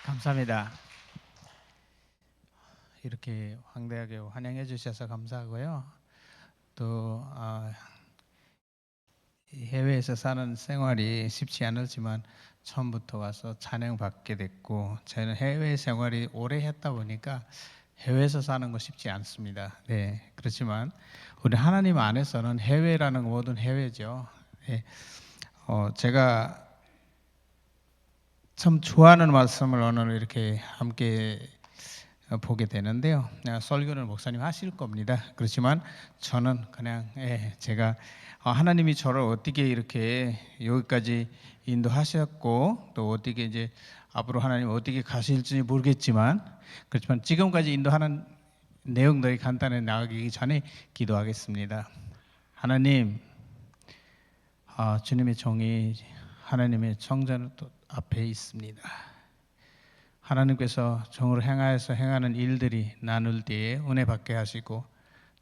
감사합니다. 이렇게 황대하게 환영해 주셔서 감사하고요. 또 해외에서 사는 생활이 쉽지 않았지만 처음부터 와서 찬양 받게 됐고, 저는 해외 생활이 오래 했다 보니까 해외에서 사는 거 쉽지 않습니다. 네, 그렇지만 우리 하나님 안에서는 해외라는 거 모든 해외죠. 네, 제가 참 좋아하는 말씀을 오늘 이렇게 함께 보게 되는데요. 설교는 목사님 하실 겁니다. 그렇지만 저는 그냥 제가 하나님이 저를 어떻게 이렇게 여기까지 인도하셨고 또 어떻게 이제 앞으로 하나님 어떻게 가실지 모르겠지만, 그렇지만 지금까지 인도하는 내용들이 간단히 나가기 전에 기도하겠습니다. 하나님, 주님의 종이 하나님의 성전 앞에 있습니다. 하나님께서 종으로 행하여서 행하는 일들이 나눌 때에 은혜 받게 하시고,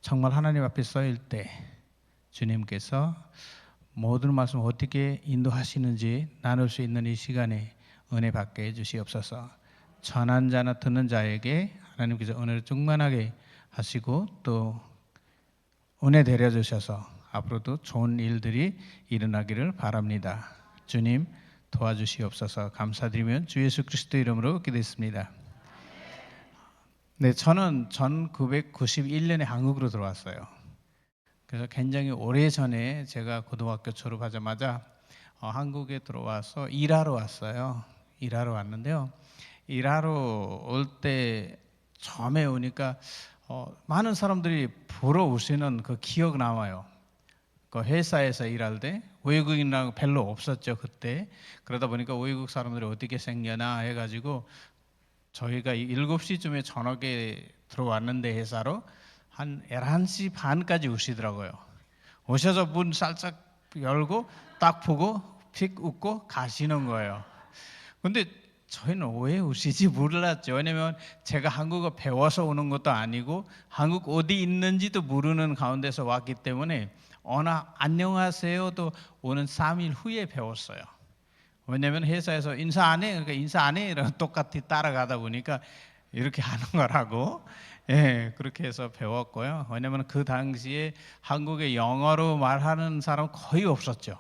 정말 하나님 앞에 서일 때 주님께서 모든 말씀 어떻게 인도하시는지 나눌 수 있는 이 시간에 은혜 받게 해주시옵소서. 전한 자나 듣는 자에게 하나님께서 은혜를 충만하게 하시고 또 은혜 데려주셔서 앞으로도 좋은 일들이 일어나기를 바랍니다. 주님 도와주시옵소서. 감사드리면 주 예수 그리스도 이름으로 기도했습니다. 네, 저는 1991년에 한국으로 들어왔어요. 그래서 굉장히 오래전에 제가 고등학교 졸업하자마자 한국에 들어와서 일하러 왔어요. 일하러 왔는데요. 일하러 올 때 처음에 오니까 많은 사람들이 보러 오시는 그 기억 남아요. 그 회사에서 일할 때 외국인이랑 별로 없었죠 그때. 그러다 보니까 외국 사람들이 어떻게 생겨나 해가지고 저희가 7시쯤에 저녁에 들어왔는데 회사로 한 11시 반까지 오시더라고요. 오셔서 문 살짝 열고 딱 보고 픽 웃고 가시는 거예요. 근데 저희는 왜 오시지 몰랐죠. 왜냐면 제가 한국어 배워서 오는 것도 아니고 한국 어디 있는지도 모르는 가운데서 왔기 때문에 안녕하세요도 오는 3일 후에 배웠어요. 왜냐면 회사에서 인사 안 해, 그러니까 인사 안 해, 이러고 똑같이 따라가다 보니까 이렇게 하는 거라고, 그렇게 해서 배웠고요. 왜냐면 그 당시에 한국에 영어로 말하는 사람 거의 없었죠.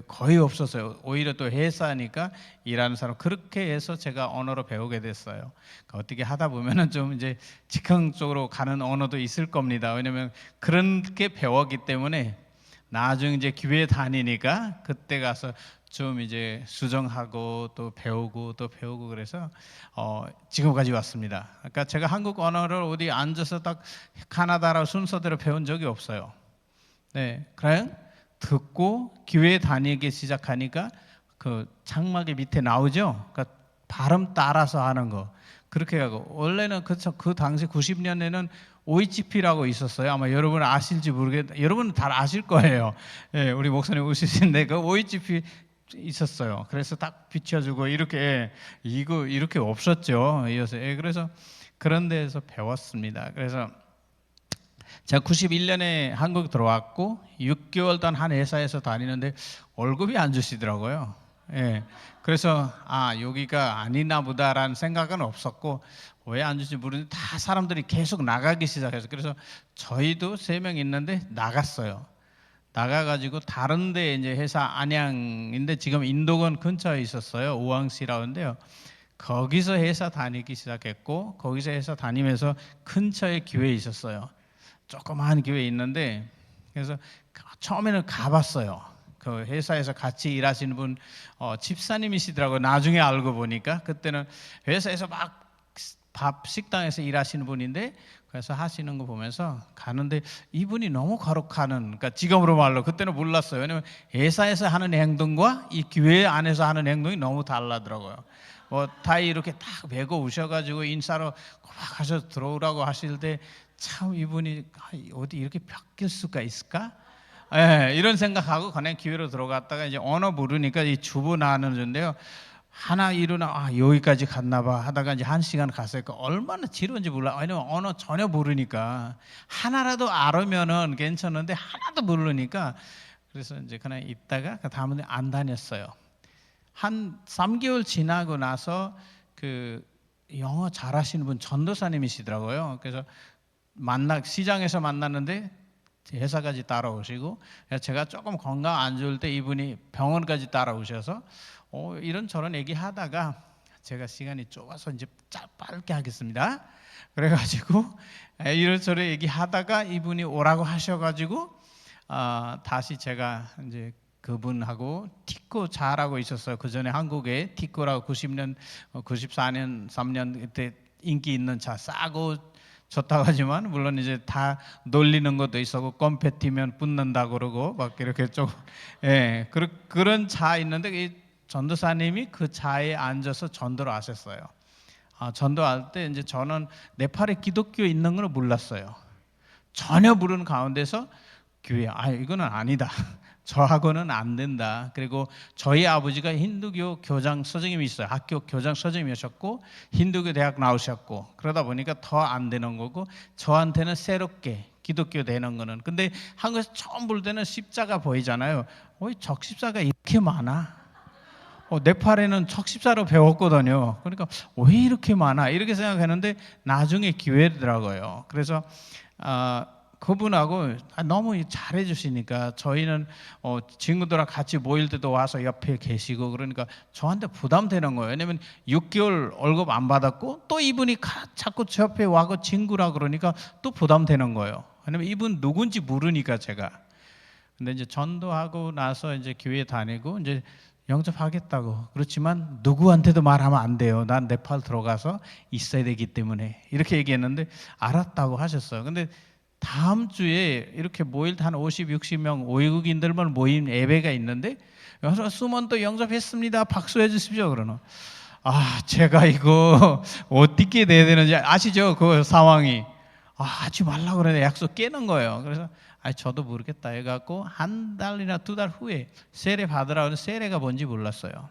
거의 없었어요. 오히려 또 회사니까 일하는 사람, 그렇게 해서 제가 언어로 배우게 됐어요. 그러니까 어떻게 하다 보면은 좀 이제 즉흥적으로 가는 언어도 있을 겁니다. 왜냐면 그렇게 배웠기 때문에 나중에 이제 교회 다니니까 그때 가서 좀 이제 수정하고 또 배우고 그래서 지금까지 왔습니다. 그러니까 제가 한국 언어를 어디 앉아서 딱 카나다라 순서대로 배운 적이 없어요. 네, 그냥 듣고 교회 다니기 시작하니까 그 장막의 밑에 나오죠. 그러니까 발음 따라서 하는 거. 그렇게 하고, 원래는 그 당시 90년에는 OHP라고 있었어요. 아마 여러분 아실지 모르겠는데 여러분은 잘 아실 거예요. 우리 목사님 오시는데 그 OHP 있었어요. 그래서 딱 비춰주고 이렇게 이렇게 없었죠. 그래서 그런 데에서 배웠습니다. 그래서 제가 91년에 한국 들어왔고 6개월 동안 한 회사에서 다니는데 월급이 안 주시더라고요. 그래서 여기가 아니나 보다라는 생각은 없었고, 왜 안 주는지 모르는데 다 사람들이 계속 나가기 시작해서, 그래서 저희도 3명 있는데 나갔어요. 나가가지고 다른 데 이제 회사 안양인데 지금 인도건 근처에 있었어요. 오왕시라고 하는데요. 거기서 회사 다니기 시작했고, 거기서 회사 다니면서 근처에 교회에 있었어요. 조그마한 교회에 있는데, 그래서 처음에는 가봤어요. 그 회사에서 같이 일하시는 분 집사님이시더라고요. 나중에 알고 보니까 그때는 회사에서 막 식당에서 일하시는 분인데, 그래서 하시는 거 보면서 가는데 이분이 너무 거룩하는, 그러니까 지금으로 말로 그때는 몰랐어요. 왜냐면 회사에서 하는 행동과 이 교회 안에서 하는 행동이 너무 다르더라고요. 타이 이렇게 딱 메고 오셔가지고 인사로 막 하셔서 들어오라고 하실 때 참 이분이 어디 이렇게 바뀔 수가 있을까? 이런 생각하고 그냥 기회로 들어갔다가 이제 언어 모르니까 이 주부 나누는데요. 하나 일어나 여기까지 갔나봐 하다가 이제 1시간 갔어요. 얼마나 지루한지 몰라. 왜냐면 언어 전혀 모르니까. 하나라도 알으면은 괜찮은데 하나도 모르니까, 그래서 이제 그냥 있다가 다음에 안 다녔어요. 한 3개월 지나고 나서 그 영어 잘하시는 분 전도사님이시더라고요. 그래서 시장에서 만났는데 회사까지 따라오시고, 제가 조금 건강 안 좋을 때 이분이 병원까지 따라오셔서 이런저런 얘기하다가 제가 시간이 좁아서 이제 짧게 하겠습니다. 그래가지고 이런저런 얘기하다가 이분이 오라고 하셔가지고 다시 제가 이제 그분하고 티코 잘하고 있었어요. 그 전에 한국에 티코라고 90년, 94년, 3년 그때 인기 있는 차 싸고 좋다고 하지만 물론 이제 다 놀리는 것도 있었고 껌패티면 붙는다 그러고 막 이렇게 좀 그런 차 있는데 이 전도사님이 그 차에 앉아서 전도를 하셨어요. 전도할 때 이제 저는 네팔에 기독교 있는 걸 몰랐어요. 전혀 모르는 가운데서 교회 이거는 아니다. 저하고는 안 된다. 그리고 저희 아버지가 힌두교 교장 선생님이 있어요. 학교 교장 선생님이셨고 힌두교 대학 나오셨고 그러다 보니까 더 안 되는 거고 저한테는 새롭게 기독교 되는 거는. 근데 한국에서 처음 볼 때는 십자가 보이잖아요. 적십자가 이렇게 많아? 네팔에는 척십자로 배웠거든요. 그러니까 왜 이렇게 많아? 이렇게 생각했는데 나중에 기회더라고요. 그래서 그분하고 너무 잘해 주시니까 저희는 친구들랑 같이 모일 때도 와서 옆에 계시고 그러니까 저한테 부담되는 거예요. 왜냐면 6개월 월급 안 받았고 또 이분이 자꾸 저 옆에 와고 친구라 그러니까 또 부담되는 거예요. 왜냐면 이분 누군지 모르니까 제가. 근데 이제 전도하고 나서 이제 교회 다니고 이제 영접하겠다고. 그렇지만 누구한테도 말하면 안 돼요. 난 네팔 들어가서 있어야 되기 때문에. 이렇게 얘기했는데 알았다고 하셨어요. 근데 다음 주에 이렇게 모일 때 한 50, 60명 외국인들만 모인 예배가 있는데 여기서 수먼도 영접했습니다. 박수해 주십시오. 그러나 제가 이거 어떻게 돼야 되는지 아시죠? 그 상황이. 하지 말라고 그러는데 약속 깨는 거예요. 그래서 저도 모르겠다 해갖고 한 달이나 2달 후에 세례 받으라고 해서 세례가 뭔지 몰랐어요.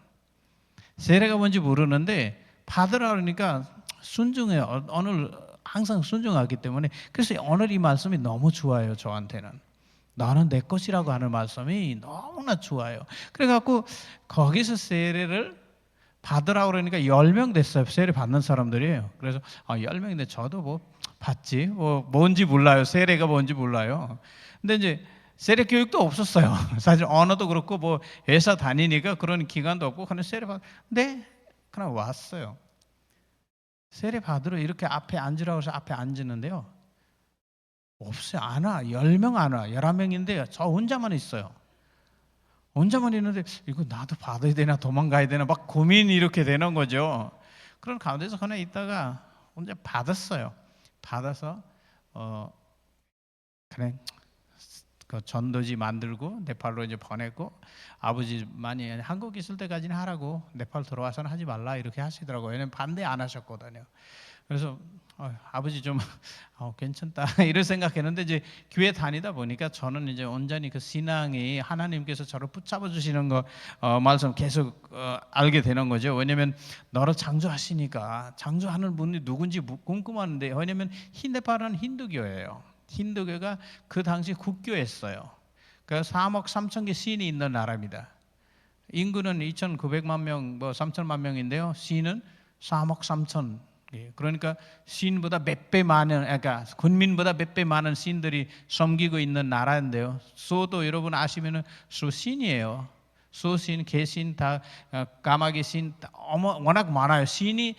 세례가 뭔지 모르는데 받으라 그러니까 순종해요. 오늘 항상 순종하기 때문에. 그래서 오늘 이 말씀이 너무 좋아요. 저한테는 나는 내 것이라고 하는 말씀이 너무나 좋아요. 그래갖고 거기서 세례를 받으라고 그러니까 10명 됐어요. 세례 받는 사람들이에요. 그래서 10명인데 저도 뭐 받지 뭔지 몰라요. 세례가 뭔지 몰라요. 근데 이제 세례 교육도 없었어요. 사실 언어도 그렇고 뭐 회사 다니니까 그런 기간도 없고 그냥 세례 네 그냥 왔어요. 세례 받으러 이렇게 앞에 앉으라고 해서 앞에 앉았는데요. 없어요. 안 와. 10명 안 와. 11명인데 저 혼자만 있어요. 혼자만 있는데 이거 나도 받아야 되나 도망가야 되나 막 고민이 이렇게 되는 거죠. 그런 가운데서 그냥 있다가 혼자 받았어요. 받아서 그냥 그 전도지 만들고 네팔로 이제 보냈고 아버지 많이 한국 있을 때까지는 하라고 네팔 들어와서는 하지 말라 이렇게 하시더라고요. 왜냐면 반대 안 하셨거든요. 그래서 아버지 좀 괜찮다 이런 생각했는데 이제 교회 다니다 보니까 저는 이제 온전히 그 신앙이 하나님께서 저를 붙잡아 주시는 거 말씀 계속 알게 되는 거죠. 왜냐면 너를 창조하시니까 창조하는 분이 누군지 궁금한데 왜냐면 네팔은 힌두교예요. 힌두교가 그 당시 국교였어요. 그 3억 3천 개 신이 있는 나라입니다. 인구는 2,900만 명, 3천만 명인데요. 신은 3억 3천. 그러니까 신보다 몇 배 많은, 그러니까 군민보다 몇 배 많은 신들이 섬기고 있는 나라인데요. 수도 여러분 아시면은 수신이에요. 수신, 개신, 다 까마귀 신, 워낙 많아요. 신이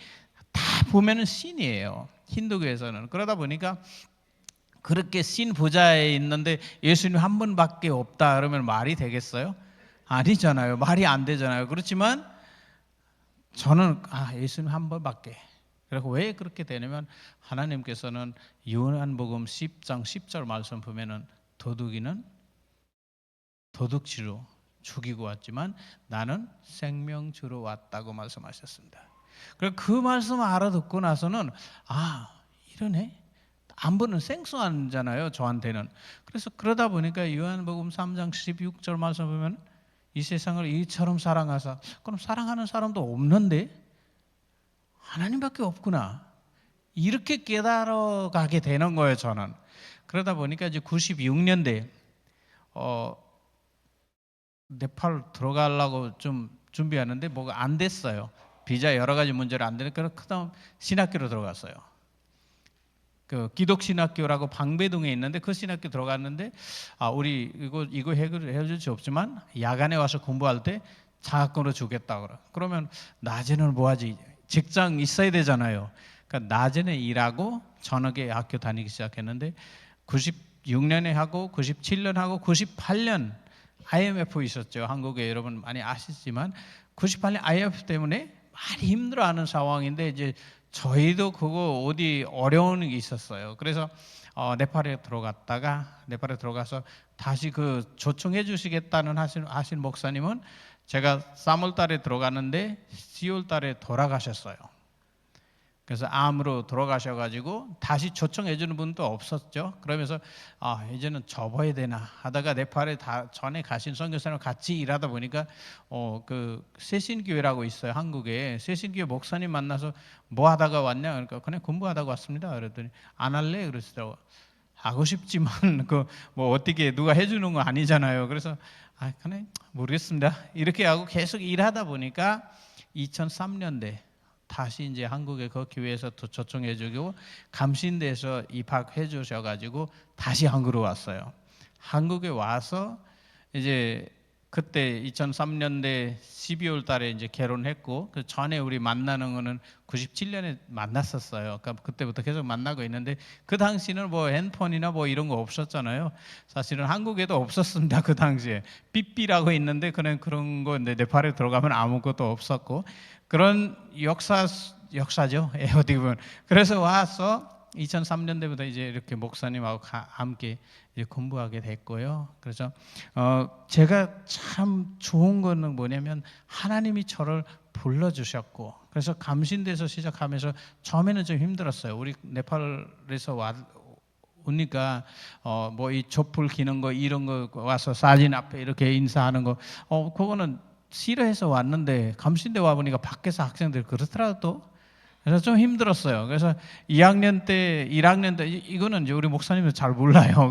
다 보면은 신이에요. 힌두교에서는. 그러다 보니까 그렇게 신 부자에 있는데 예수님 한 분밖에 없다 그러면 말이 되겠어요? 아니잖아요. 말이 안 되잖아요. 그렇지만 저는 예수님 한 분밖에. 그리고 왜 그렇게 되냐면 하나님께서는 요한복음 10장 10절 말씀 보면은 도둑이는 도둑질로 죽이고 왔지만 나는 생명 주러 왔다고 말씀하셨습니다. 그 말씀을 알아듣고 나서는 이러네. 안 보는 생소하잖아요. 저한테는. 그래서 그러다 보니까 요한복음 3장 16절 말씀 보면 이 세상을 이처럼 사랑하사 그럼 사랑하는 사람도 없는데 하나님밖에 없구나. 이렇게 깨달아 가게 되는 거예요. 저는. 그러다 보니까 이제 96년대 네팔 들어가려고 좀 준비하는데 뭐가 안 됐어요. 비자 여러 가지 문제로 안 되니까 그다음 신학교로 들어갔어요. 그 기독신학교라고 방배동에 있는데 그 신학교 들어갔는데 우리 이거 해줄 수 없지만 야간에 와서 공부할 때 장학금으로 주겠다 그래. 그러면 낮에는 뭐하지? 직장 있어야 되잖아요. 그러니까 낮에는 일하고 저녁에 학교 다니기 시작했는데 96년에 하고 97년 하고 98년 IMF 있었죠. 한국에 여러분 많이 아시지만 98년 IMF 때문에 많이 힘들어하는 상황인데 이제 저희도 그거 어디 어려운 게 있었어요. 그래서 네팔에 들어가서 다시 그 초청해 주시겠다는 하신 목사님은 제가 3월 달에 들어갔는데 10월 달에 돌아가셨어요. 그래서 암으로 돌아가셔가지고 다시 초청해 주는 분도 없었죠. 그러면서 이제는 접어야 되나 하다가 네팔에 전에 가신 선교사님 같이 일하다 보니까 그 세신교회라고 있어요. 한국에 세신교회 목사님 만나서 뭐 하다가 왔냐 그러니까 그냥 공부하다가 왔습니다. 그랬더니 안 할래 그러시더라고. 하고 싶지만 그 뭐 어떻게 누가 해주는 거 아니잖아요. 그래서 그냥 모르겠습니다. 이렇게 하고 계속 일하다 보니까 2003년대 다시 이제 한국의 그 교회에서 또 초청해주고 감신대에서 입학해 주셔가지고 다시 한국으로 왔어요. 한국에 와서 이제 그때 2003년대 12월 달에 이제 결혼했고 그 전에 우리 만나는 거는 97년에 만났었어요. 그러니까 그때부터 계속 만나고 있는데 그 당시는 뭐 핸드폰이나 뭐 이런 거 없었잖아요. 사실은 한국에도 없었습니다. 그 당시에 삐삐라고 있는데 그런 거 네팔에 들어가면 아무것도 없었고 그런 역사죠. 어떻게 보면 그래서 와서 2003년대부터 이제 이렇게 목사님하고 함께 이제 공부하게 됐고요. 그래서 제가 참 좋은 거는 뭐냐면 하나님이 저를 불러주셨고 그래서 감신대에서 시작하면서 처음에는 좀 힘들었어요. 우리 네팔에서 오니까 뭐 이 촛불 기는 거 이런 거 와서 사진 앞에 이렇게 인사하는 거 그거는 싫어해서 왔는데 감신대 와 보니까 밖에서 학생들 그렇더라도 그래서 좀 힘들었어요. 그래서 2학년 때, 1학년 때 이거는 이제 우리 목사님도 잘 몰라요.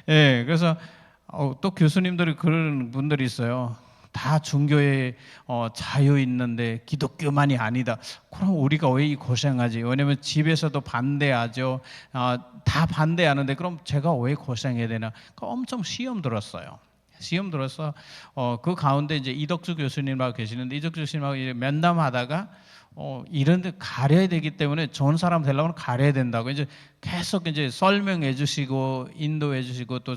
그래서 또 교수님들이 그런 분들이 있어요. 다 종교에 자유 있는데 기독교만이 아니다. 그럼 우리가 왜 이 고생하지? 왜냐면 집에서도 반대하죠. 다 반대하는데 그럼 제가 왜 고생해야 되나? 엄청 시험 들었어요. 시험 들어서 그 가운데 이제 이덕주 교수님하고 계시는데 이덕주 교수님하고 이제 면담하다가 이런 데 가려야 되기 때문에 좋은 사람 되려면 가려야 된다고 이제 계속 이제 설명해 주시고 인도해 주시고 또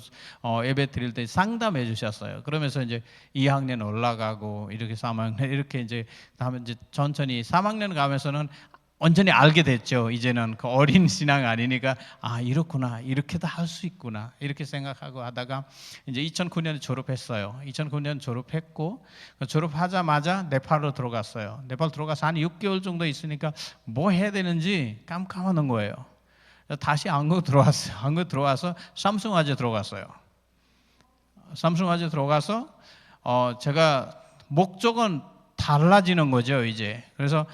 예배 드릴 때 상담해 주셨어요. 그러면서 이제 2학년 올라가고 이렇게 3학년 이렇게 이제 다음에 이제 천천히 3학년 가면서는 완전히 알게 됐죠. 이제는 그 어린 신앙 아니니까 이렇구나 이렇게도 할 수 있구나 이렇게 생각하고 하다가 이제 2009년에 졸업했어요. 2009년 졸업했고 졸업하자마자 네팔로 들어갔어요. 네팔 들어가서 한 6개월 정도 있으니까 뭐 해야 되는지 깜깜하는 거예요. 다시 한국 들어왔어요. 한국 들어와서 삼성화재 들어갔어요. 삼성화재 들어가서 제가 목적은 달라지는 거죠 이제. 그래서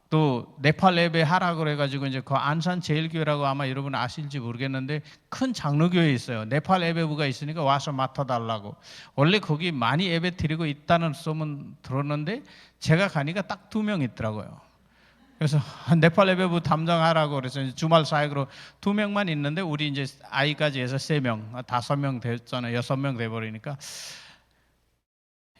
또 네팔 예배 하라 그래가지고 이제 그 안산 제일교회라고 아마 여러분 아실지 모르겠는데 큰 장로교회 있어요. 네팔 예배부가 있으니까 와서 맡아달라고. 원래 거기 많이 예배 드리고 있다는 소문 들었는데 제가 가니까 딱 2명 있더라고요. 그래서 네팔 예배부 담당하라고 그래서 주말 사역으로 2명만 있는데 우리 이제 아이까지 해서 3명, 5명 됐잖아요. 6명 돼버리니까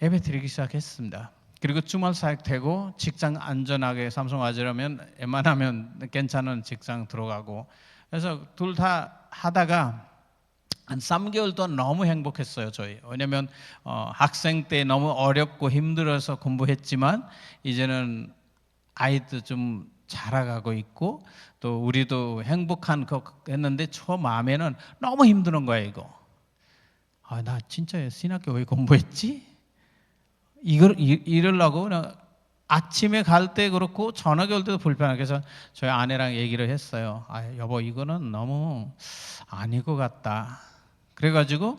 예배 드리기 시작했습니다. 그리고 주말 사역 되고 직장 안전하게 삼성화재라면 웬만하면 괜찮은 직장 들어가고 그래서 둘 다 하다가 한 3개월 동안 너무 행복했어요 저희. 왜냐하면 학생 때 너무 어렵고 힘들어서 공부했지만 이제는 아이도 좀 자라가고 있고 또 우리도 행복한 거 했는데 저 마음에는 너무 힘드는 거예요 이거. 나 진짜 신학교 왜 공부했지? 이러려고 그냥 아침에 갈 때 그렇고 저녁에 올 때도 불편하게 해서 저희 아내랑 얘기를 했어요. 여보 이거는 너무 아닌 것 같다. 그래가지고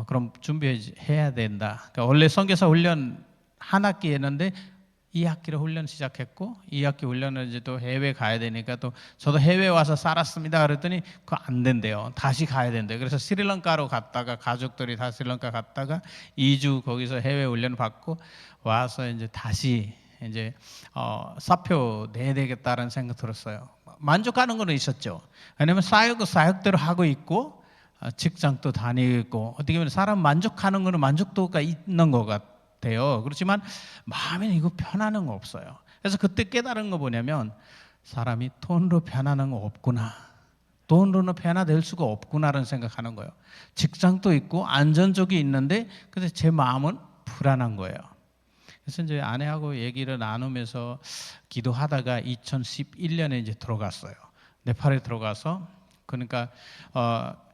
그럼 준비해야 된다. 그러니까 원래 선교사 훈련 한 학기 했는데 2학기로 훈련 시작했고 2학기 훈련을 이제 또 해외 가야 되니까 또 저도 해외 와서 살았습니다. 그랬더니 그거 안 된대요. 다시 가야 된대요. 그래서 스리랑카로 갔다가 가족들이 다 스리랑카 갔다가 2주 거기서 해외 훈련 받고 와서 이제 다시 이제 사표 내야 되겠다라는 생각 들었어요. 만족하는 거는 있었죠. 왜냐면 사역은 사역대로 하고 있고 직장도 다니고 있고 어떻게 보면 사람 만족하는 거는 만족도가 있는 것 같아요. 그렇지만 마음에는 이거 편안한 거 없어요. 그래서 그때 깨달은 거 뭐냐면 사람이 돈으로 편안한 거 없구나. 돈으로는 편안될 수가 없구나라는 생각하는 거예요. 직장도 있고 안전적이 있는데 근데 제 마음은 불안한 거예요. 그래서 이제 아내하고 얘기를 나누면서 기도하다가 2011년에 이제 들어갔어요. 네팔에 들어가서 그러니까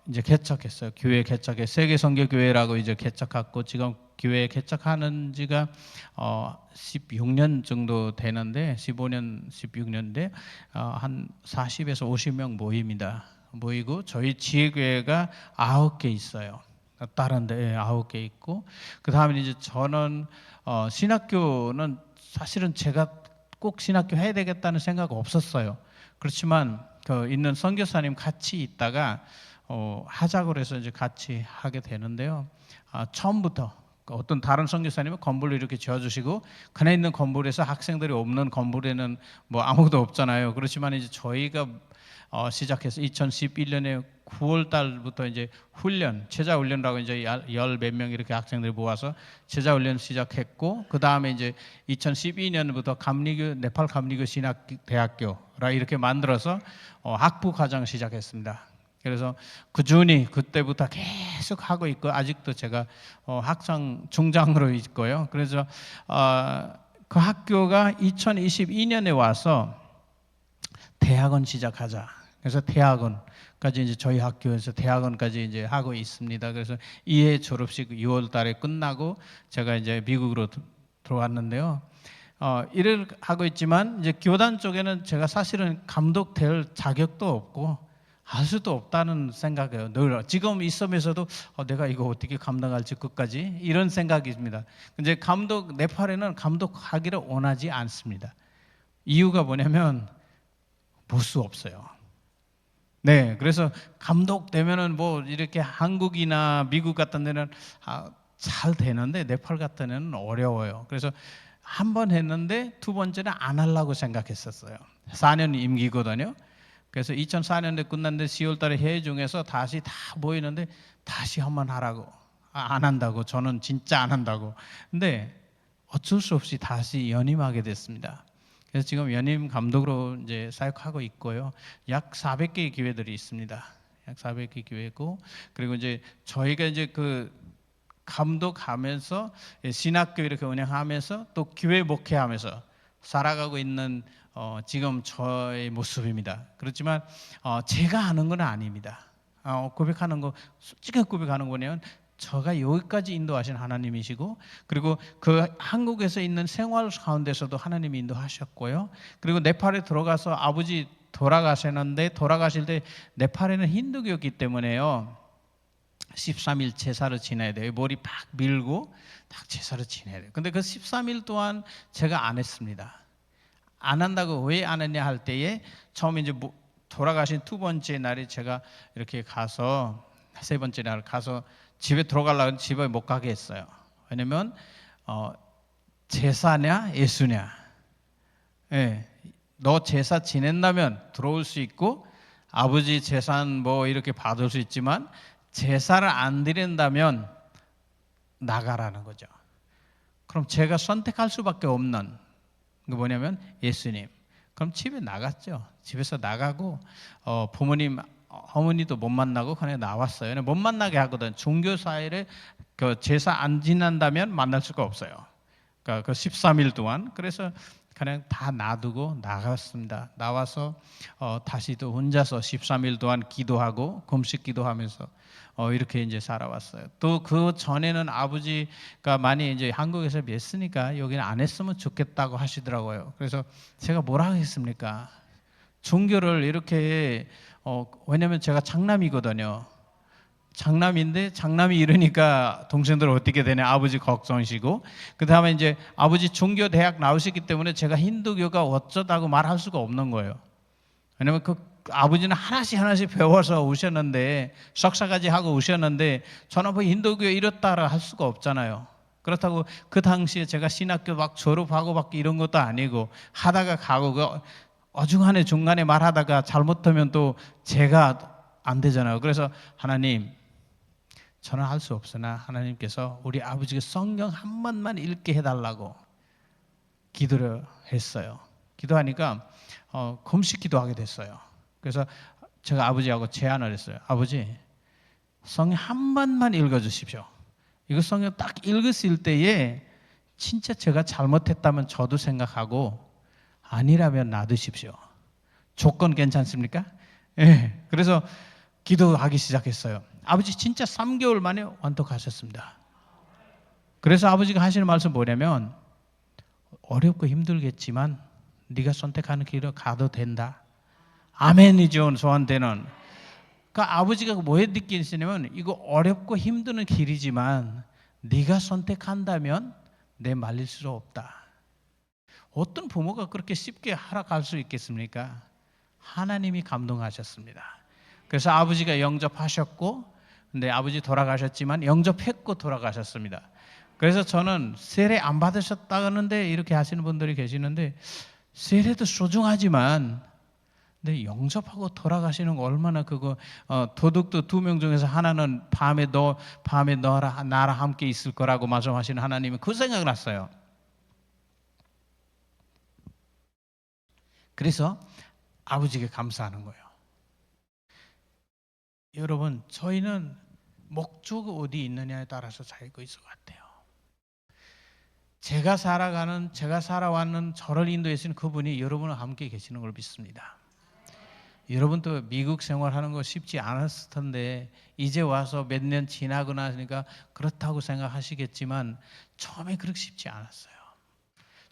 이제 개척했어요. 교회 개척해 세계 선교 교회라고 이제 개척했고 지금 교회 개척하는 지가 16년 정도 되는데 15년 16년인데 한 40에서 50명 모이고 저희 지혜교회가 9개 있어요. 다른 데 9개 있고 그다음에 이제 저는 신학교는 사실은 제가 꼭 신학교 해야 되겠다는 생각 없었어요. 그렇지만 그 있는 선교사님 같이 있다가 하자고 해서 이제 같이 하게 되는데요. 처음부터 어떤 다른 선교사님은 건물을 이렇게 지어주시고 그네 있는 건물에서 학생들이 없는 건물에는 뭐 아무것도 없잖아요. 그렇지만 이제 저희가 시작해서 2011년에 9월 달부터 이제 제자 훈련이라고 이제 열 몇 명 이렇게 학생들 모아서 제자 훈련 시작했고 그 다음에 이제 2012년부터 네팔 감리교 신학대학교라 이렇게 만들어서 학부 과정 시작했습니다. 그래서 꾸준히 그때부터 계속 하고 있고 아직도 제가 학장 중장으로 있고요. 그래서 그 학교가 2022년에 와서 대학원 시작하자. 그래서 대학원까지 이제 저희 학교에서 대학원까지 이제 하고 있습니다. 그래서 2회 졸업식 6월 달에 끝나고 제가 이제 미국으로 들어왔는데요. 일을 하고 있지만 이제 교단 쪽에는 제가 사실은 감독 될 자격도 없고 할 수도 없다는 생각이에요. 늘 지금 있으면서도 내가 이거 어떻게 감당할지 끝까지 이런 생각입니다. 근데 네팔에는 감독하기를 원하지 않습니다. 이유가 뭐냐면 볼 수 없어요. 네, 그래서 감독 되면은 뭐 이렇게 한국이나 미국 같은 데는 잘 되는데 네팔 같은 데는 어려워요. 그래서 한 번 했는데 두 번째는 안 하려고 생각했었어요. 4년 임기거든요. 그래서 2004년에 끝났는데 10월 달에 회의 중에서 다시 다 모이는데 다시 한번 하라고. 안 한다고. 저는 진짜 안 한다고. 근데 어쩔 수 없이 다시 연임하게 됐습니다. 그래서 지금 연임 감독으로 이제 사역하고 있고요. 약 400개의 교회들이 있습니다. 약 400개 교회고 그리고 이제 저희가 이제 그 감독하면서 신학교 이렇게 운영하면서 또 교회 목회하면서 살아가고 있는 지금 저의 모습입니다. 그렇지만 제가 하는 건 아닙니다. 고백하는 거 솔직히 고백하는 거냐면 저가 여기까지 인도하신 하나님이시고 그리고 그 한국에서 있는 생활 가운데서도 하나님이 인도하셨고요. 그리고 네팔에 들어가서 아버지 돌아가셨는데 돌아가실 때 네팔에는 힌두교였기 때문에요. 13일 제사를 지내야 돼요. 머리 팍 밀고 딱 제사를 지내야 돼요. 근데 그 13일 동안 제가 안 했습니다. 안 한다고 왜 안 했냐 할 때에 처음에 이제 돌아가신 두 번째 날에 제가 이렇게 가서 세 번째 날 가서 집에 들어가려고 집에 못 가게 했어요. 왜냐면 제사냐 예수냐. 예, 너 제사 지낸다면 들어올 수 있고 아버지 재산 뭐 이렇게 받을 수 있지만 제사를 안 드린다면 나가라는 거죠. 그럼 제가 선택할 수밖에 없는 게 뭐냐면 예수님. 그럼 집에 나갔죠. 집에서 나가고 부모님 어머니도 못 만나고 그냥 나왔어요. 못 만나게 하거든. 종교 사회를 그 제사 안 지난다면 만날 수가 없어요. 그러니까 그 13일 동안 그래서 그냥 다 놔두고 나갔습니다. 나와서 다시 또 혼자서 13일 동안 기도하고 금식 기도하면서 이렇게 이제 살아왔어요. 또 그 전에는 아버지가 많이 이제 한국에서 뵀으니까 여기는 안 했으면 좋겠다고 하시더라고요. 그래서 제가 뭐라 하겠습니까? 종교를 이렇게 왜냐면 제가 장남이거든요. 장남인데 장남이 이러니까 동생들 어떻게 되냐 아버지 걱정이시고, 그 다음에 이제 아버지 종교 대학 나오셨기 때문에 제가 힌두교가 어쩌다고 말할 수가 없는 거예요. 왜냐면 그 아버지는 하나씩 배워서 오셨는데, 석사까지 하고 오셨는데 저는 뭐 힌두교 이렇다라 할 수가 없잖아요. 그렇다고 그 당시에 제가 신학교 막 졸업하고 막 이런 것도 아니고, 하다가 가고 그 어중간해 중간에 말하다가 잘못하면 또 제가 안 되잖아요. 그래서 하나님, 저는 할 수 없으나 하나님께서 우리 아버지가 성경 한 번만 읽게 해달라고 기도를 했어요. 기도하니까 금식 기도하게 됐어요. 그래서 제가 아버지하고 제안을 했어요. 아버지, 성경 한 번만 읽어주십시오. 이거 성경 딱 읽었을 때에 진짜 제가 잘못했다면 저도 생각하고, 아니라면 놔두십시오. 조건 괜찮습니까? 예. 그래서 기도하기 시작했어요. 아버지 진짜 3개월 만에 완독하셨습니다. 그래서 아버지가 하시는 말씀 뭐냐면, 어렵고 힘들겠지만 네가 선택하는 길을 가도 된다. 아멘이죠. 저한테는. 그러니까 아버지가 뭐에 느끼시냐면, 이거 어렵고 힘드는 길이지만 네가 선택한다면 내 말릴 수 없다. 어떤 부모가 그렇게 쉽게 하락할 수 있겠습니까? 하나님이 감동하셨습니다. 그래서 아버지가 영접하셨고, 근데 아버지 돌아가셨지만 영접했고 돌아가셨습니다. 그래서 저는 세례 안 받으셨다는데 이렇게 하시는 분들이 계시는데, 세례도 소중하지만 근데 영접하고 돌아가시는 거 얼마나 그거, 도둑도 2명 중에서 하나는 밤에 너라 나랑 함께 있을 거라고 말씀하시는 하나님이 그 생각이 났어요. 그래서 아버지께 감사하는 거예요. 여러분, 저희는 목적이 어디 있느냐에 따라서 살고 있을 것 같아요. 제가 살아왔는 저를 인도하시는 그분이 여러분과 함께 계시는 걸 믿습니다. 여러분도 미국 생활하는 거 쉽지 않았을 텐데, 이제 와서 몇 년 지나고 나니까 그렇다고 생각하시겠지만 처음에 그렇게 쉽지 않았어요.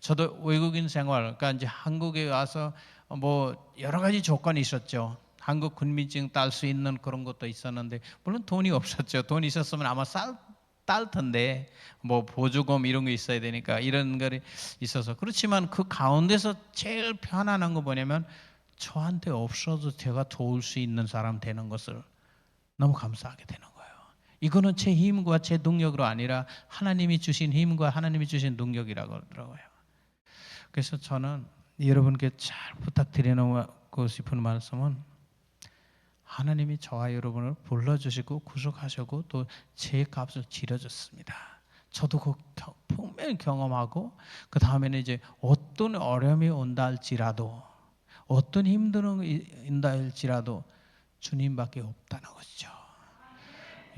저도 외국인 생활, 그러니까 이제 한국에 와서 뭐 여러 가지 조건이 있었죠. 한국 국민증 딸 수 있는 그런 것도 있었는데, 물론 돈이 없었죠. 돈이 있었으면 아마 딸 텐데, 뭐 보조금 이런 거 있어야 되니까 이런 거 있어서. 그렇지만 그 가운데서 제일 편안한 거 뭐냐면, 저한테 없어도 제가 도울 수 있는 사람 되는 것을 너무 감사하게 되는 거예요. 이거는 제 힘과 제 능력으로 아니라 하나님이 주신 힘과 하나님이 주신 능력이라고 하더라고요. 그래서 저는 여러분께 잘 부탁드리고 싶은 말씀은, 하나님이 저와 여러분을 불러주시고 구속하시고 또 제 값을 치러줬습니다. 저도 그 분명히 경험하고, 그 다음에는 이제 어떤 어려움이 온다 할지라도, 어떤 힘듦이 온다 할지라도 주님밖에 없다는 것이죠.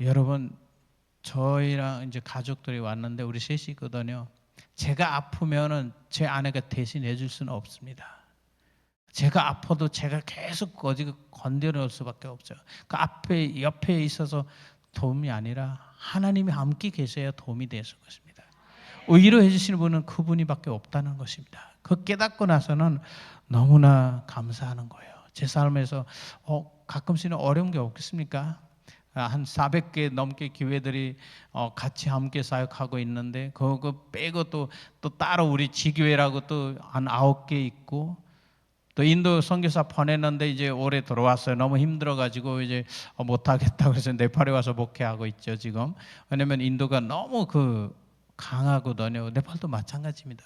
여러분, 저희랑 이제 가족들이 왔는데 우리 셋이 있거든요. 제가 아프면은 제 아내가 대신해 줄 수는 없습니다. 제가 아파도 제가 계속 어디 건드릴 수밖에 없죠. 그 옆에 있어서 도움이 아니라 하나님이 함께 계셔야 도움이 되는 것입니다. 위로해 주시는 분은 그분이밖에 없다는 것입니다. 그 깨닫고 나서는 너무나 감사하는 거예요. 제 삶에서 가끔씩은 어려운 게 없겠습니까? 한 400개 넘게 교회들이 같이 함께 사역하고 있는데, 그거 빼고 또 따로 우리 지교회라고 또 한 9개 있고, 또 인도 선교사 보냈는데 이제 올해 들어왔어요. 너무 힘들어가지고 이제 못하겠다고 해서 네팔에 와서 목회하고 있죠 지금. 왜냐면 인도가 너무 강하거든요. 네팔도 마찬가지입니다.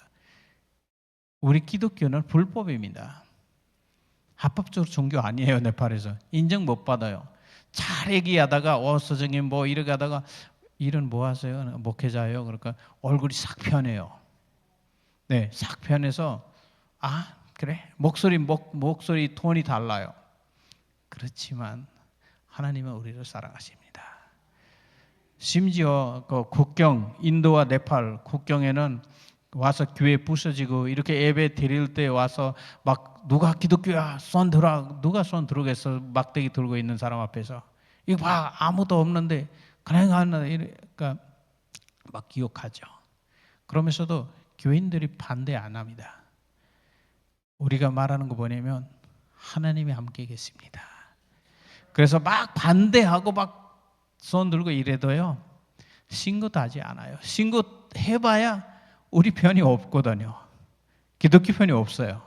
우리 기독교는 불법입니다. 합법적으로 종교 아니에요. 네팔에서 인정 못 받아요. 잘 얘기하다가 선생님 뭐 이렇게 하다가, 일은 뭐 하세요? 목회자예요. 그러니까 얼굴이 싹 편해요. 네, 싹 편해서 그래? 목소리 톤이 달라요. 그렇지만 하나님은 우리를 사랑하십니다. 심지어 그 국경, 인도와 네팔 국경에는 와서 교회 부서지고 이렇게 예배 드릴 때 와서 막 누가 기독교야 손 들어, 누가 손 들어겠어, 막대기 들고 있는 사람 앞에서. 이거 봐, 아무도 없는데 그냥 하는, 그러니까 막 기억하죠. 그러면서도 교인들이 반대 안 합니다. 우리가 말하는 거 뭐냐면 하나님이 함께 계십니다. 그래서 막 반대하고 막 손 들고 이래도요, 신고도 하지 않아요. 신고해봐야 우리 편이 없거든요. 기독교 편이 없어요.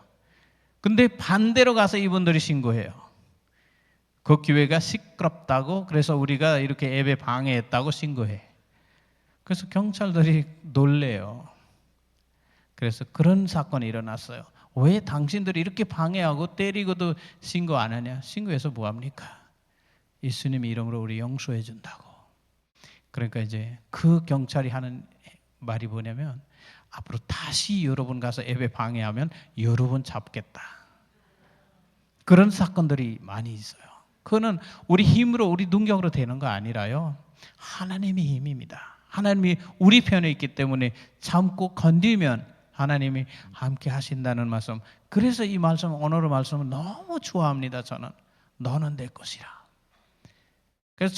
근데 반대로 가서 이분들이 신고해요. 그 교회가 시끄럽다고, 그래서 우리가 이렇게 예배 방해했다고 신고해. 그래서 경찰들이 놀래요. 그래서 그런 사건이 일어났어요. 왜 당신들이 이렇게 방해하고 때리고도 신고 안 하냐? 신고해서 뭐합니까? 예수님 이름으로 우리 용서해 준다고. 그러니까 이제 그 경찰이 하는 말이 뭐냐면, 앞으로 다시 여러분 가서 예배 방해하면 여러분 잡겠다. 그런 사건들이 많이 있어요. 그거는 우리 힘으로, 우리 능력으로 되는 거 아니라요, 하나님의 힘입니다. 하나님이 우리 편에 있기 때문에 참고 건디면 하나님이 함께 하신다는 말씀. 그래서 이 말씀, 오늘의 말씀은 너무 좋아합니다. 저는 너는 내 것이라. 그래서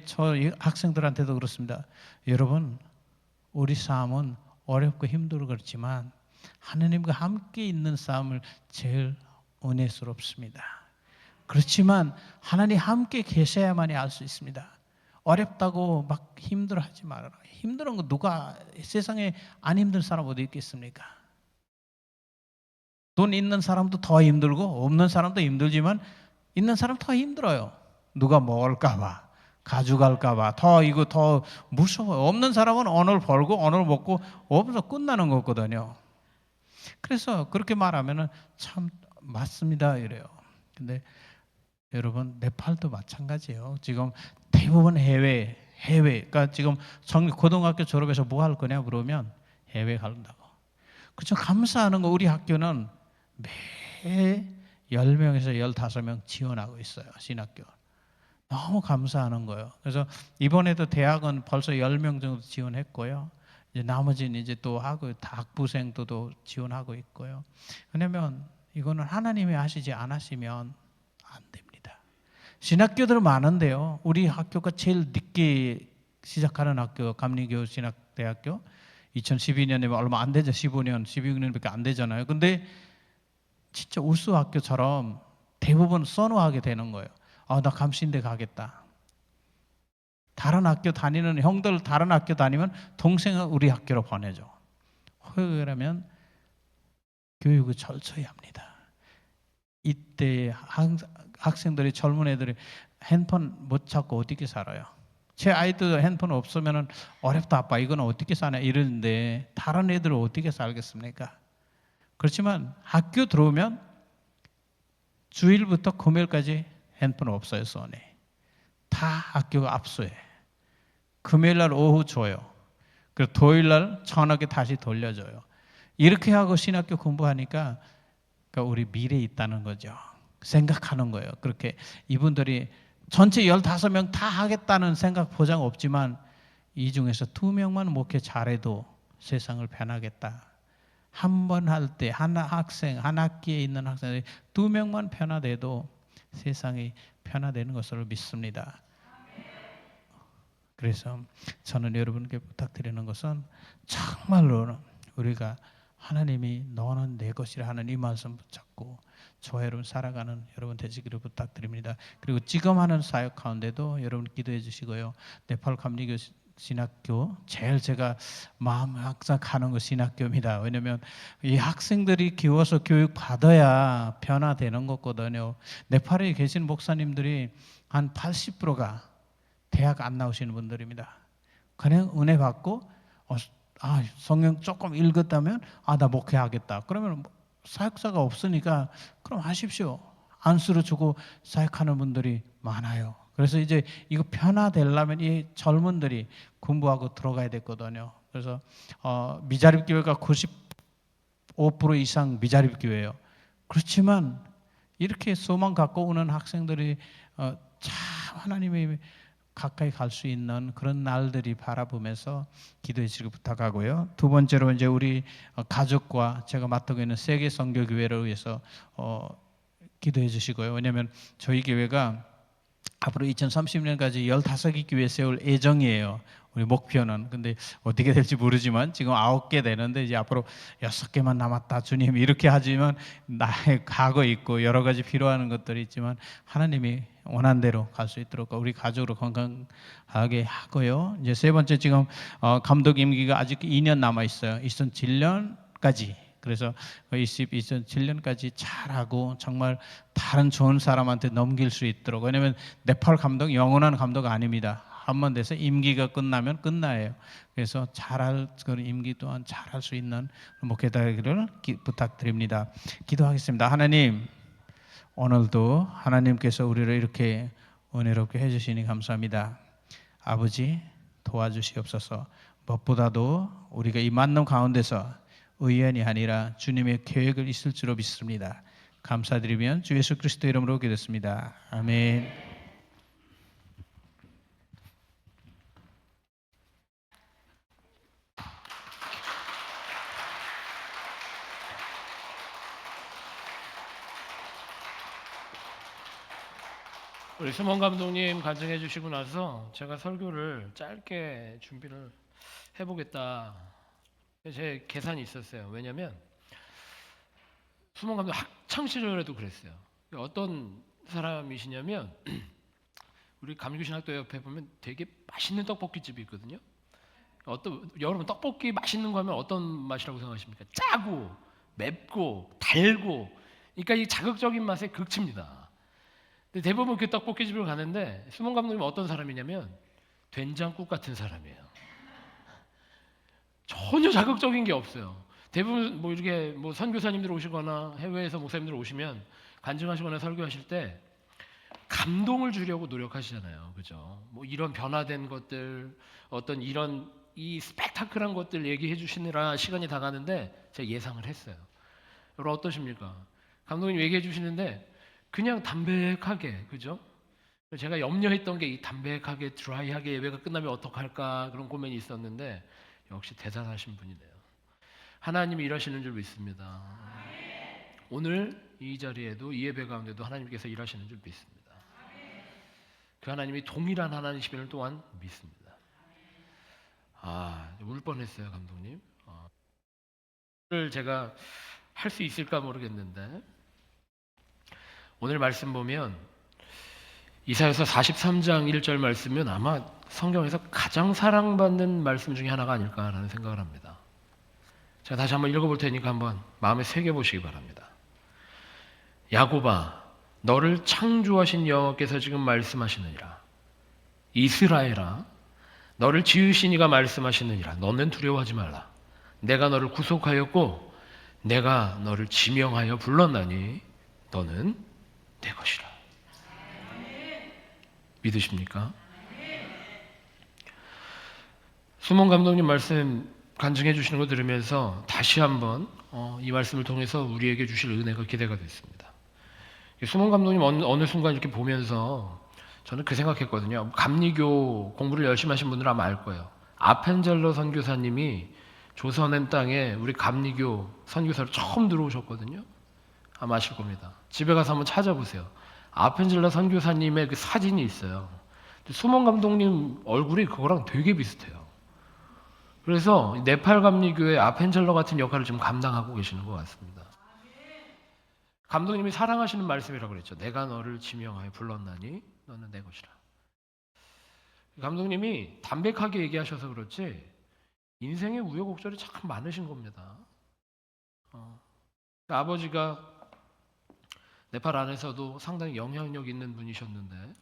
저희 학생들한테도 그렇습니다. 여러분, 우리 삶은 어렵고 힘들고 그렇지만 하나님과 함께 있는 삶을 제일 은혜스럽습니다. 그렇지만 하나님 함께 계셔야만이 알 수 있습니다. 어렵다고 막 힘들어하지 말아라. 힘든 거 누가 세상에 안 힘든 사람 어디 있겠습니까? 돈 있는 사람도 더 힘들고 없는 사람도 힘들지만 있는 사람 더 힘들어요. 누가 먹을까 봐, 가져갈까 봐, 이거 더 무서워요. 없는 사람은 오늘 벌고 오늘 먹고 없어서 끝나는 거거든요. 그래서 그렇게 말하면은 참 맞습니다 이래요. 근데 여러분, 네팔도 마찬가지예요. 지금 대부분 해외, 그러니까 지금 고등학교 졸업해서 뭐 할 거냐 물으면 해외 간다고. 그렇죠. 감사하는 거, 우리 학교는 매 10명에서 15명 지원하고 있어요. 신학교. 너무 감사하는 거예요. 그래서 이번에도 대학은 벌써 10명 정도 지원했고요. 이제 나머지는 이제 또 하고, 학부생도 또 지원하고 있고요. 왜냐면 이거는 하나님이 하시지 않으시면 안 됩니다. 신학교들 많은데요. 우리 학교가 제일 늦게 시작하는 학교, 감리교 신학대학교. 2012년에 얼마 안 되죠. 15년, 16년밖에 안 되잖아요. 근데 진짜 울수 학교처럼 대부분 선호하게 되는 거예요. 나 감신대 가겠다. 다른 학교 다니는 형들, 다른 학교 다니면 동생은 우리 학교로 보내죠. 그러면 교육을 철저히 합니다. 이때 학생들이, 젊은 애들이 핸폰 못 찾고 어떻게 살아요? 제 아이도 핸폰 없으면 어렵다 아빠, 이거는 어떻게 사냐 이러는데 다른 애들은 어떻게 살겠습니까? 그렇지만 학교 들어오면 주일부터 금요일까지 핸폰 없어요. 손에 다 학교가 압수해. 금요일날 오후 줘요. 그리고 토요일날 전화기 다시 돌려줘요. 이렇게 하고 신학교 공부하니까 그러니까 우리 미래에 있다는 거죠. 생각하는 거예요. 그렇게 이분들이 전체 15명 다 하겠다는 생각 보장 없지만 이 중에서 2명만 목회 잘해도 세상을 변하겠다. 한 번 할 때 한 학생, 한 학기에 있는 학생들이 2명만 변화돼도 세상이 변화되는 것으로 믿습니다. 그래서 저는 여러분께 부탁드리는 것은 정말로 우리가 하나님이 너는 내 것이라 하는 이 말씀 붙잡고 저와 여러분 살아가는 여러분 되시기를 부탁드립니다. 그리고 지금 하는 사역 가운데도 여러분 기도해 주시고요. 네팔 감리교 신학교 제일 제가 마음 항상 가는 거 신학교입니다. 왜냐하면 이 학생들이 키워서 교육 받아야 변화되는 거거든요. 네팔에 계신 목사님들이 한 80%가 대학 안 나오시는 분들입니다. 그냥 은혜 받고 성경 조금 읽었다면 나 목회하겠다. 그러면 사역사가 없으니까 그럼 하십시오. 안수를 주고 사역하는 분들이 많아요. 그래서 이제 이거 변화되려면 이 젊은들이 공부하고 들어가야 됐거든요. 그래서 미자립 교회가 95% 이상 미자립 교회예요. 그렇지만 이렇게 소망 갖고 오는 학생들이 참 하나님의 가까이 갈 수 있는 그런 날들이 바라보면서 기도해 주시길 부탁하고요. 두 번째로 이제 우리 가족과 제가 맡고 있는 세계 선교 교회를 위해서 기도해 주시고요. 왜냐하면 저희 교회가 앞으로 2030년까지 15개 교회 세울 예정이에요. 우리 목표는. 근데 어떻게 될지 모르지만 지금 9개 되는데 이제 앞으로 6개만 남았다. 주님 이렇게 하지만 나의 과거 있고 여러 가지 필요한 것들이 있지만 하나님이 원한 대로 갈 수 있도록 우리 가족으로 건강하게 하고요. 이제 세 번째 지금 감독 임기가 아직 2년 남아 있어요. 2007년까지. 그래서 2007년까지 잘하고 정말 다른 좋은 사람한테 넘길 수 있도록. 왜냐하면 네팔 감독 영원한 감독 아닙니다. 한 번 돼서 임기가 끝나면 끝나요. 그래서 잘할 그런 임기 또한 잘할 수 있는 목회자기를 부탁드립니다. 기도하겠습니다. 하나님, 오늘도 하나님께서 우리를 이렇게 은혜롭게 해주시니 감사합니다. 아버지 도와주시옵소서. 무엇보다도 우리가 이 만남 가운데서 의연이 아니라 주님의 계획을 있을 줄로 믿습니다. 감사드리면 주 예수 그리스도 이름으로 기도했습니다. 아멘. 우리 수몬 감독님 간증해 주시고 나서 제가 설교를 짧게 준비를 해보겠다. 제 계산이 있었어요. 왜냐하면 수몬 감독 학창 시절에도 그랬어요. 어떤 사람이시냐면 우리 감리교신학교 옆에 보면 되게 맛있는 떡볶이집이 있거든요. 여러분 떡볶이 맛있는 거 하면 어떤 맛이라고 생각하십니까? 짜고 맵고 달고, 그러니까 이 자극적인 맛의 극치입니다. 근데 대부분 그 떡볶이 집을 가는데 수몬 감독님 어떤 사람이냐면 된장국 같은 사람이에요. 전혀 자극적인 게 없어요. 대부분 뭐 이렇게 뭐 선교사님들 오시거나 해외에서 목사님들 오시면 간증하시거나 설교하실 때 감동을 주려고 노력하시잖아요. 그죠? 뭐 이런 변화된 것들, 어떤 이런 이 스펙타클한 것들 얘기해 주시느라 시간이 다 가는데 제가 예상을 했어요. 여러분 어떠십니까? 감독님 얘기해 주시는데 그냥 담백하게, 그죠? 제가 염려했던 게 이 담백하게 드라이하게 예배가 끝나면 어떡할까 그런 고민이 있었는데 역시 대단하신 분이네요. 하나님이 일하시는 줄 믿습니다. 오늘 이 자리에도 이 예배 가운데도 하나님께서 일하시는 줄 믿습니다. 그 하나님이 동일한 하나님이심을 또한 믿습니다. 울 뻔했어요, 감독님. 오늘 제가 할 수 있을까 모르겠는데 오늘 말씀 보면 이사야서 43장 1절 말씀은 아마 성경에서 가장 사랑받는 말씀 중에 하나가 아닐까라는 생각을 합니다. 제가 다시 한번 읽어볼 테니까 한번 마음에 새겨보시기 바랍니다. 야곱아, 너를 창조하신 여호와께서 지금 말씀하시느니라. 이스라엘아, 너를 지으신 이가 말씀하시느니라. 너는 두려워하지 말라. 내가 너를 구속하였고 내가 너를 지명하여 불렀나니 너는 내 것이라. 믿으십니까? 수몬 감독님 말씀 간증해 주시는 거 들으면서 다시 한번 이 말씀을 통해서 우리에게 주실 은혜가 기대가 됐습니다. 수몬 감독님 어느 순간 이렇게 보면서 저는 그 생각했거든요. 감리교 공부를 열심히 하신 분들은 아마 알 거예요. 아펜젤러 선교사님이 조선의 땅에 우리 감리교 선교사로 처음 들어오셨거든요. 아마 아실 겁니다. 집에 가서 한번 찾아보세요. 아펜젤러 선교사님의 그 사진이 있어요. 수몬 감독님 얼굴이 그거랑 되게 비슷해요. 그래서 네팔 감리교의 아펜젤러 같은 역할을 지금 감당하고 계시는 것 같습니다. 감독님이 사랑하시는 말씀이라고 그랬죠. 내가 너를 지명하여 불렀나니 너는 내 것이라. 감독님이 담백하게 얘기하셔서 그렇지 인생의 우여곡절이 참 많으신 겁니다. 아버지가 네팔 안에서도 상당히 영향력 있는 분이셨는데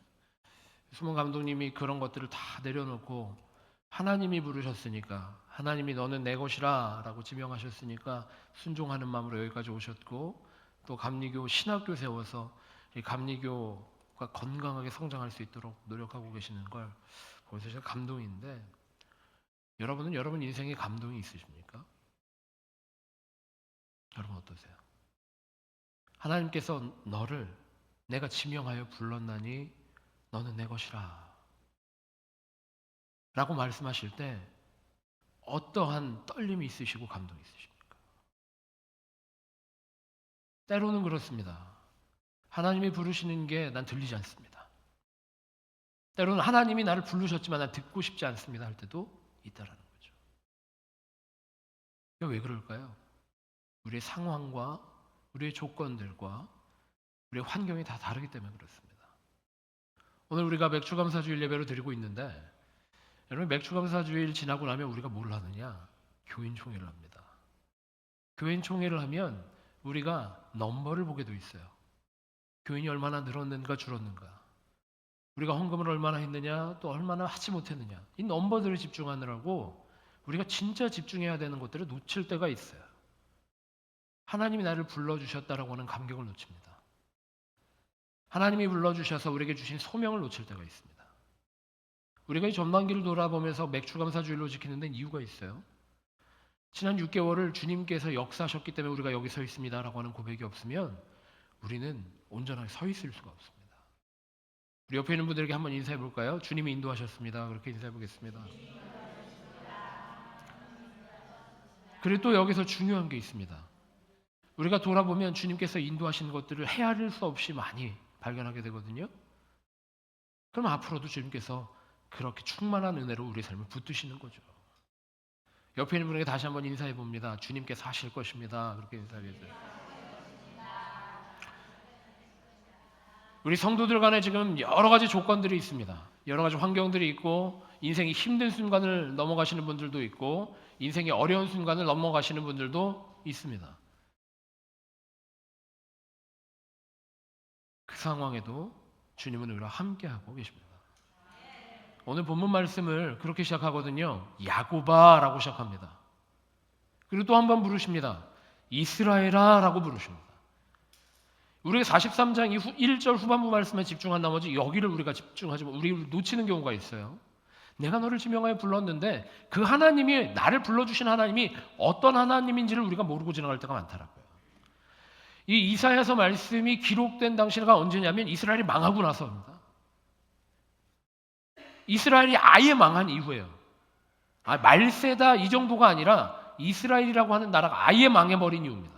수몬 감독님이 그런 것들을 다 내려놓고 하나님이 부르셨으니까, 하나님이 너는 내 것이라 라고 지명하셨으니까 순종하는 마음으로 여기까지 오셨고, 또 감리교 신학교 세워서 이 감리교가 건강하게 성장할 수 있도록 노력하고 계시는 걸 보면서 제가 감동인데, 여러분은 여러분 인생에 감동이 있으십니까? 여러분 어떠세요? 하나님께서 너를 내가 지명하여 불렀나니 너는 내 것이라 라고 말씀하실 때 어떠한 떨림이 있으시고 감동이 있으십니까? 때로는 그렇습니다. 하나님이 부르시는 게 난 들리지 않습니다. 때로는 하나님이 나를 부르셨지만 난 듣고 싶지 않습니다 할 때도 있다라는 거죠. 왜 그럴까요? 우리의 상황과 우리의 조건들과 우리의 환경이 다 다르기 때문에 그렇습니다. 오늘 우리가 맥주감사주일 예배를 드리고 있는데 여러분, 맥주감사주일 지나고 나면 우리가 뭘 하느냐? 교인총회를 합니다. 교인총회를 하면 우리가 넘버를 보게 돼 있어요. 교인이 얼마나 늘었는가 줄었는가, 우리가 헌금을 얼마나 했느냐, 또 얼마나 하지 못했느냐, 이 넘버들을 집중하느라고 우리가 진짜 집중해야 되는 것들을 놓칠 때가 있어요. 하나님이 나를 불러주셨다라고 하는 감격을 놓칩니다. 하나님이 불러주셔서 우리에게 주신 소명을 놓칠 때가 있습니다. 우리가 이 전반기를 돌아보면서 맥주감사주일로 지키는 데는 이유가 있어요. 지난 6개월을 주님께서 역사하셨기 때문에 우리가 여기 서 있습니다라고 하는 고백이 없으면 우리는 온전하게 서 있을 수가 없습니다. 우리 옆에 있는 분들에게 한번 인사해 볼까요? 주님이 인도하셨습니다. 그렇게 인사해 보겠습니다. 그리고 또 여기서 중요한 게 있습니다. 우리가 돌아보면 주님께서 인도하신 것들을 헤아릴 수 없이 많이 발견하게 되거든요. 그럼 앞으로도 주님께서 그렇게 충만한 은혜로 우리 삶을 붙드시는 거죠. 옆에 있는 분에게 다시 한번 인사해 봅니다. 주님께서 하실 것입니다. 그렇게 인사해주세요. 우리 성도들 간에 지금 여러 가지 조건들이 있습니다. 여러 가지 환경들이 있고, 인생이 힘든 순간을 넘어가시는 분들도 있고, 인생이 어려운 순간을 넘어가시는 분들도 있습니다. 그 상황에도 주님은 우리와 함께하고 계십니다. 오늘 본문 말씀을 그렇게 시작하거든요. 야곱아라고 시작합니다. 그리고 또 한 번 부르십니다. 이스라엘아라고 부르십니다. 우리가 43장 이후 1절 후반부 말씀에 집중한 나머지 여기를 우리가 집중하지 못, 우리를 놓치는 경우가 있어요. 내가 너를 지명하여 불렀는데 그 하나님이, 나를 불러주신 하나님이 어떤 하나님인지를 우리가 모르고 지나갈 때가 많더라고요. 이 이사야서 말씀이 기록된 당시가 언제냐면 이스라엘이 망하고 나서입니다. 이스라엘이 아예 망한 이후예요. 말세다 이 정도가 아니라 이스라엘이라고 하는 나라가 아예 망해버린 이유입니다.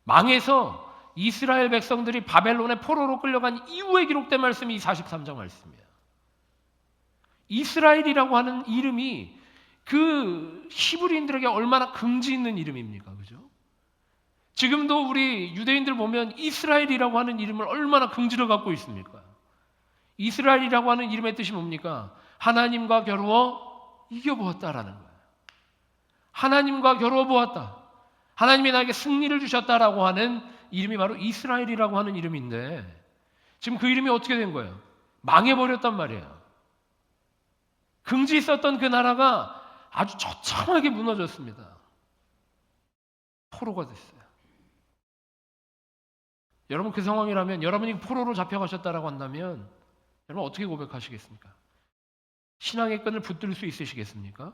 망해서 이스라엘 백성들이 바벨론의 포로로 끌려간 이후에 기록된 말씀이 이 43장 말씀이에요. 이스라엘이라고 하는 이름이 그 히브리인들에게 얼마나 긍지 있는 이름입니까? 그죠? 지금도 우리 유대인들 보면 이스라엘이라고 하는 이름을 얼마나 긍지를 갖고 있습니까? 이스라엘이라고 하는 이름의 뜻이 뭡니까? 하나님과 겨루어 이겨보았다라는 거예요. 하나님과 겨루어 보았다. 하나님이 나에게 승리를 주셨다라고 하는 이름이 바로 이스라엘이라고 하는 이름인데, 지금 그 이름이 어떻게 된 거예요? 망해버렸단 말이에요. 긍지 있었던 그 나라가 아주 처참하게 무너졌습니다. 포로가 됐어요. 여러분, 그 상황이라면, 여러분이 포로로 잡혀가셨다라고 한다면 여러분 어떻게 고백하시겠습니까? 신앙의 끈을 붙들 수 있으시겠습니까?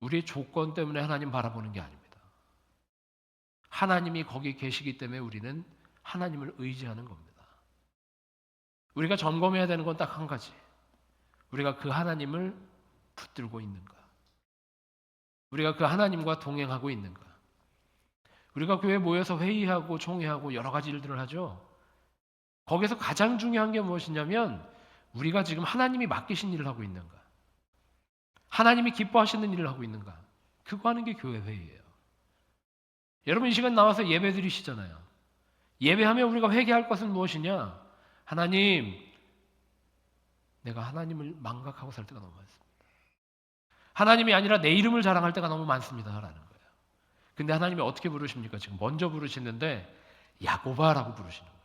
우리의 조건 때문에 하나님 바라보는 게 아닙니다. 하나님이 거기 계시기 때문에 우리는 하나님을 의지하는 겁니다. 우리가 점검해야 되는 건 딱 한 가지. 우리가 그 하나님을 붙들고 있는가? 우리가 그 하나님과 동행하고 있는가? 우리가 교회에 모여서 회의하고 총회하고 여러 가지 일들을 하죠. 거기서 가장 중요한 게 무엇이냐면 우리가 지금 하나님이 맡기신 일을 하고 있는가? 하나님이 기뻐하시는 일을 하고 있는가? 그거 하는 게 교회 회의예요. 여러분, 이 시간 나와서 예배 드리시잖아요. 예배하면 우리가 회개할 것은 무엇이냐? 하나님, 내가 하나님을 망각하고 살 때가 너무 많습니다. 하나님이 아니라 내 이름을 자랑할 때가 너무 많습니다 라는 거예요. 근데 하나님이 어떻게 부르십니까? 지금 먼저 부르시는데 야곱아라고 부르시는 거예요.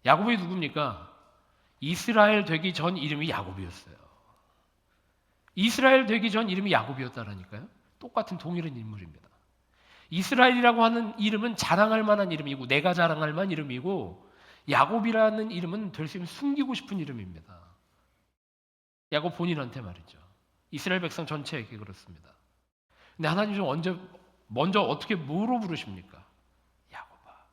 야곱이 누굽니까? 이스라엘 되기 전 이름이 야곱이었어요. 이스라엘 되기 전 이름이 야곱이었다라니까요. 똑같은 동일한 인물입니다. 이스라엘이라고 하는 이름은 자랑할 만한 이름이고, 내가 자랑할 만한 이름이고, 야곱이라는 이름은 될 수 있으면 숨기고 싶은 이름입니다. 야곱 본인한테 말이죠. 이스라엘 백성 전체에게 그렇습니다. 근데 하나님 좀 먼저 어떻게 뭐로 부르십니까? 야곱아.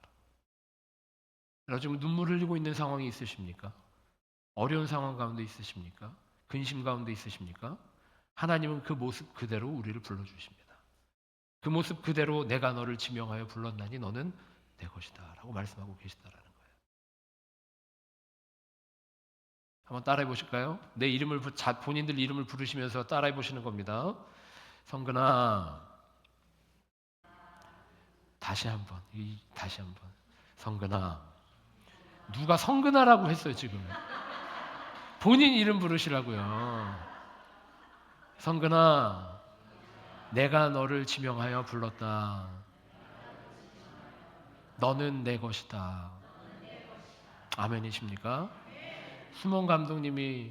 여러분, 지금 눈물 흘리고 있는 상황이 있으십니까? 어려운 상황 가운데 있으십니까? 근심 가운데 있으십니까? 하나님은 그 모습 그대로 우리를 불러주십니다. 그 모습 그대로 내가 너를 지명하여 불렀나니 너는 내 것이다 라고 말씀하고 계시다라는 거예요. 한번 따라해 보실까요? 내 이름을 본인들 이름을 부르시면서 따라해 보시는 겁니다. 성근아, 다시 한번, 성근아. 누가 성근아라고 했어요 지금? 본인 이름 부르시라고요. 성근아, 내가 너를 지명하여 불렀다. 너는 내 것이다. 아멘이십니까? 수몬 감독님이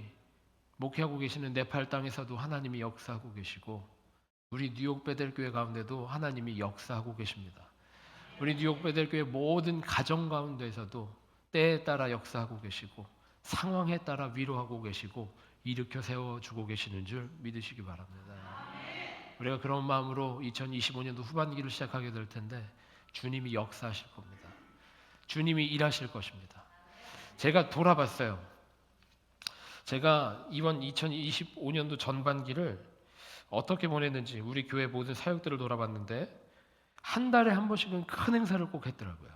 목회하고 계시는 네팔 땅에서도 하나님이 역사하고 계시고, 우리 뉴욕 베델교회 가운데도 하나님이 역사하고 계십니다. 우리 뉴욕 베델교회 모든 가정 가운데에서도 때에 따라 역사하고 계시고, 상황에 따라 위로하고 계시고, 일으켜 세워주고 계시는 줄 믿으시기 바랍니다. 우리가 그런 마음으로 2025년도 후반기를 시작하게 될 텐데, 주님이 역사하실 겁니다. 주님이 일하실 것입니다. 제가 돌아봤어요. 제가 이번 2025년도 전반기를 어떻게 보냈는지 우리 교회 모든 사역들을 돌아봤는데, 한 달에 한 번씩은 큰 행사를 꼭 했더라고요.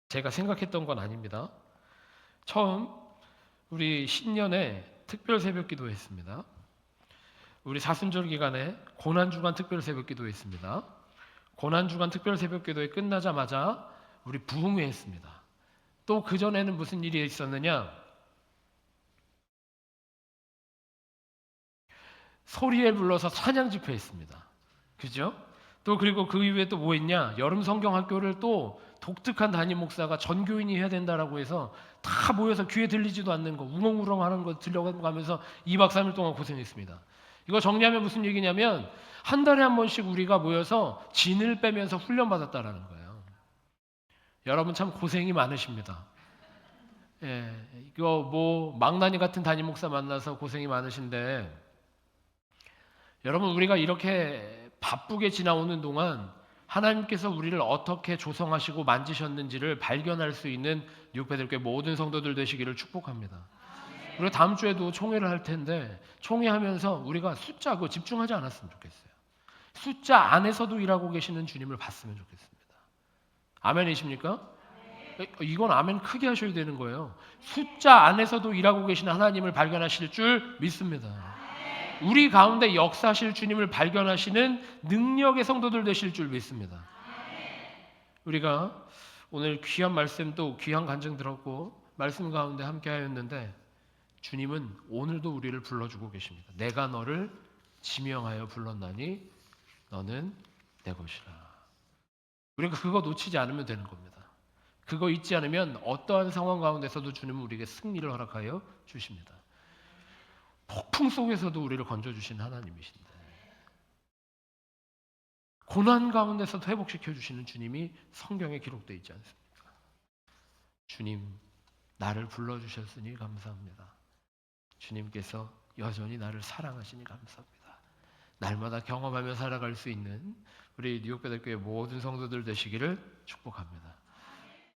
제가 생각했던 건 아닙니다. 처음 우리 신년에 특별 새벽 기도 했습니다. 우리 사순절 기간에 고난주간 특별 새벽 기도 했습니다. 고난주간 특별 새벽 기도에 끝나자마자 우리 부흥회 했습니다. 또 그전에는 무슨 일이 있었느냐? 소리에 불러서 찬양 집회 했습니다. 그죠? 또 그리고 그 이후에 또 뭐 했냐? 여름 성경 학교를 또 독특한 담임 목사가 전교인이 해야 된다라고 해서 다 모여서 귀에 들리지도 않는 거, 우렁우렁 하는 거 들려가면서 2박 3일 동안 고생했습니다. 이거 정리하면 무슨 얘기냐면, 한 달에 한 번씩 우리가 모여서 진을 빼면서 훈련받았다라는 거예요. 여러분 참 고생이 많으십니다. 예, 이거 뭐 망나니 같은 담임 목사 만나서 고생이 많으신데, 여러분 우리가 이렇게 바쁘게 지나오는 동안 하나님께서 우리를 어떻게 조성하시고 만지셨는지를 발견할 수 있는 뉴욕베델교회 모든 성도들 되시기를 축복합니다. 우리가 다음 주에도 총회를 할 텐데, 총회하면서 우리가 숫자 그거 집중하지 않았으면 좋겠어요. 숫자 안에서도 일하고 계시는 주님을 봤으면 좋겠습니다. 아멘이십니까? 이건 아멘 크게 하셔야 되는 거예요. 숫자 안에서도 일하고 계시는 하나님을 발견하실 줄 믿습니다. 우리 가운데 역사하실 주님을 발견하시는 능력의 성도들 되실 줄 믿습니다. 우리가 오늘 귀한 말씀 또 귀한 간증 들었고 말씀 가운데 함께 하였는데, 주님은 오늘도 우리를 불러주고 계십니다. 내가 너를 지명하여 불렀나니 너는 내 것이라. 우리가 그거 놓치지 않으면 되는 겁니다. 그거 잊지 않으면 어떠한 상황 가운데서도 주님은 우리에게 승리를 허락하여 주십니다. 폭풍 속에서도 우리를 건져주신 하나님이신데, 고난 가운데서도 회복시켜 주시는 주님이 성경에 기록되어 있지 않습니까? 주님, 나를 불러주셨으니 감사합니다. 주님께서 여전히 나를 사랑하시니 감사합니다. 날마다 경험하며 살아갈 수 있는 우리 뉴욕베델교회 모든 성도들 되시기를 축복합니다.